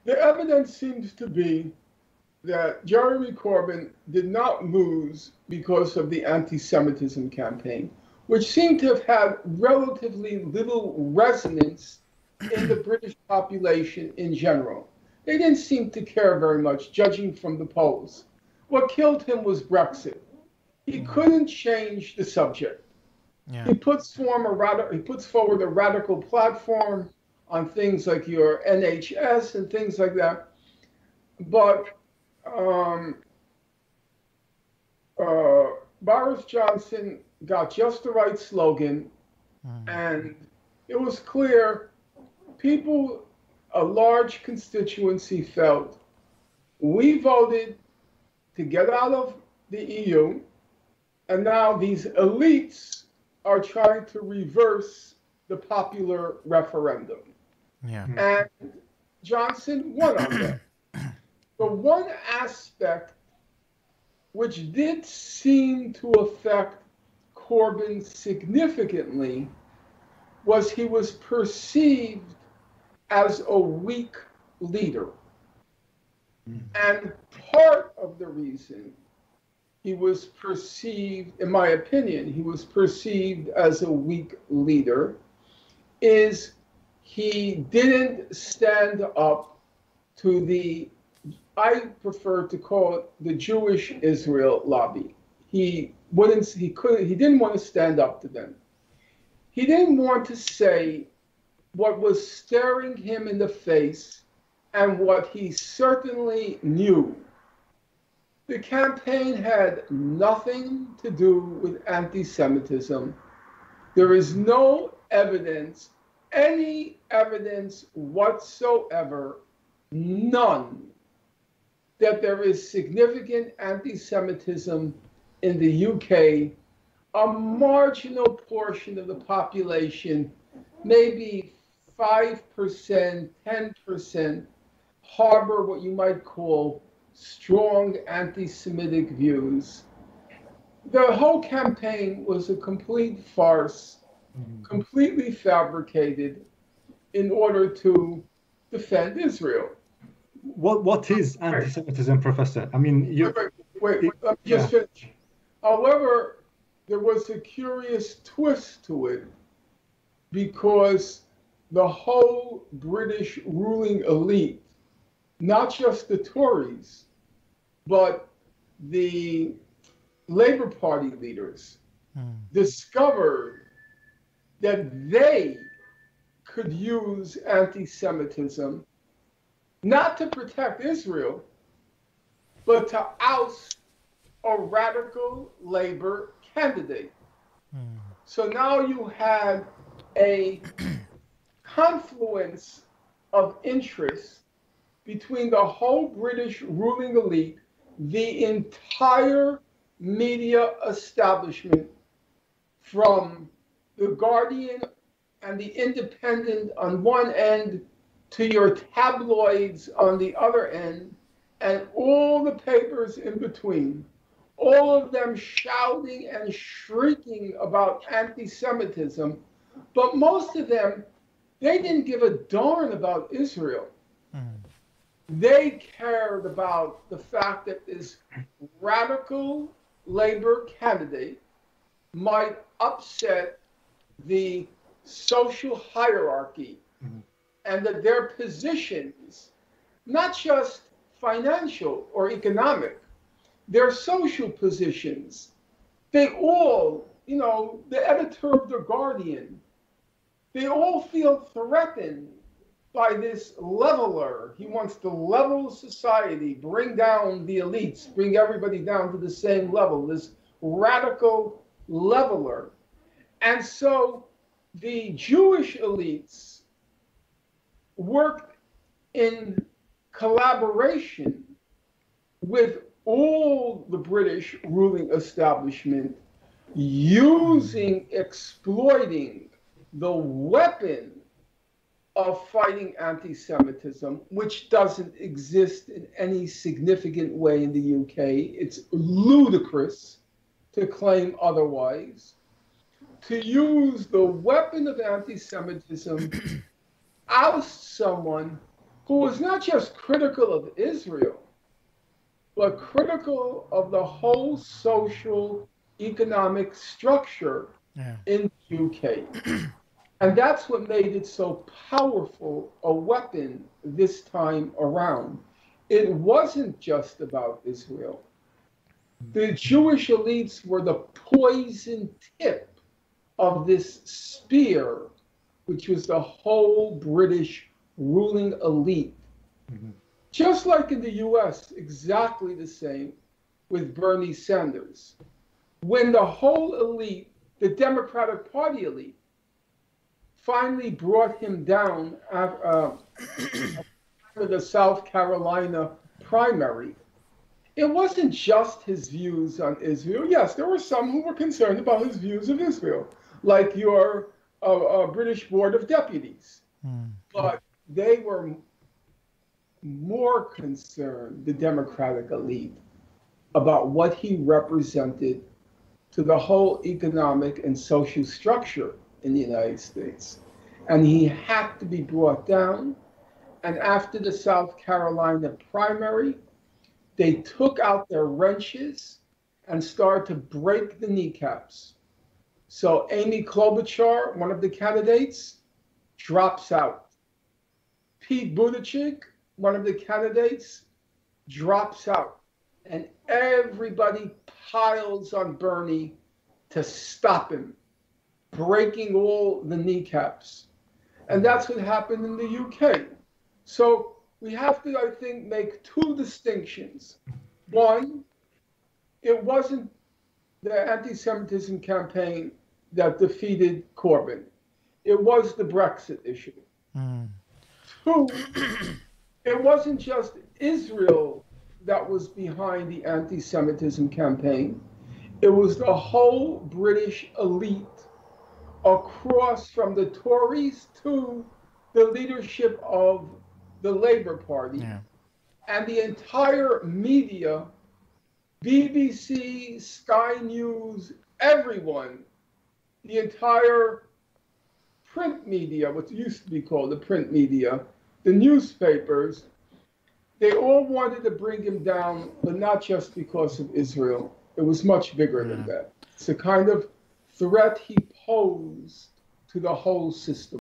The evidence seems to be that Jeremy Corbyn did not lose because of the anti-Semitism campaign, which seemed to have had relatively little resonance in the British population in general. They didn't seem to care very much, judging from the polls. What killed him was Brexit. He couldn't change the subject. Yeah. He puts forward a radical platform on things like your NHS and things like that. But um, uh, Boris Johnson got just the right slogan, and it was clear people, a large constituency felt we voted to get out of the EU, and now these elites are trying to reverse the popular referendum. Yeah. And Johnson won on that. But one aspect which did seem to affect Corbyn significantly was he was perceived as a weak leader. And part of the reason he was perceived, in my opinion, he was perceived as a weak leader is he didn't stand up to the, I prefer to call it the Jewish Israel lobby. He didn't want to stand up to them. He didn't want to say what was staring him in the face and what he certainly knew. The campaign had nothing to do with anti-Semitism. There is no evidence, any evidence whatsoever, none, that there is significant anti-Semitism in the UK. A marginal portion of the population, maybe 5%, 10%, harbor what you might call strong anti-Semitic views. The whole campaign was a complete farce, completely fabricated in order to defend Israel. What is anti-Semitism, Professor? I mean, wait, let me just finish. However, there was a curious twist to it because the whole British ruling elite, not just the Tories, but the Labour Party leaders, discovered that they could use anti-Semitism not to protect Israel, but to oust a radical Labour candidate. So now you had a confluence of interest between the whole British ruling elite, the entire media establishment, from the Guardian and the Independent on one end to your tabloids on the other end, and all the papers in between, all of them shouting and shrieking about anti-Semitism, but most of them, they didn't give a darn about Israel. They cared about the fact that this radical Labour candidate might upset the social hierarchy, and that their positions, not just financial or economic, their social positions, they all, the editor of The Guardian, they all feel threatened by this leveler. He wants to level society, bring down the elites, bring everybody down to the same level, this radical leveler. And so the Jewish elites worked in collaboration with all the British ruling establishment, exploiting the weapon of fighting anti-Semitism, which doesn't exist in any significant way in the UK. It's ludicrous to claim otherwise. To use the weapon of anti-Semitism, oust someone who was not just critical of Israel, but critical of the whole social economic structure Yeah. in the UK. And that's what made it so powerful a weapon this time around. It wasn't just about Israel. The Jewish elites were the poison tip of this spear, which was the whole British ruling elite. Just like in the US, exactly the same with Bernie Sanders. When the whole elite, the Democratic Party elite, finally brought him down after the South Carolina primary, it wasn't just his views on Israel. Yes, there were some who were concerned about his views of Israel, like your British Board of Deputies. But they were more concerned, the Democratic elite, about what he represented to the whole economic and social structure in the United States. And he had to be brought down. And after the South Carolina primary, they took out their wrenches and started to break the kneecaps. So Amy Klobuchar, one of the candidates, drops out. Pete Buttigieg, one of the candidates, drops out. And everybody piles on Bernie to stop him, breaking all the kneecaps. And that's what happened in the UK. So we have to, I think, make two distinctions. One, it wasn't the anti-Semitism campaign that defeated Corbyn. It was the Brexit issue. Two, it wasn't just Israel that was behind the anti-Semitism campaign. It was the whole British elite across from the Tories to the leadership of the Labour Party. Yeah. And the entire media, BBC, Sky News, everyone, the entire print media, what used to be called the print media, the newspapers, they all wanted to bring him down, but not just because of Israel. It was much bigger than that. It's a kind of threat he posed to the whole system.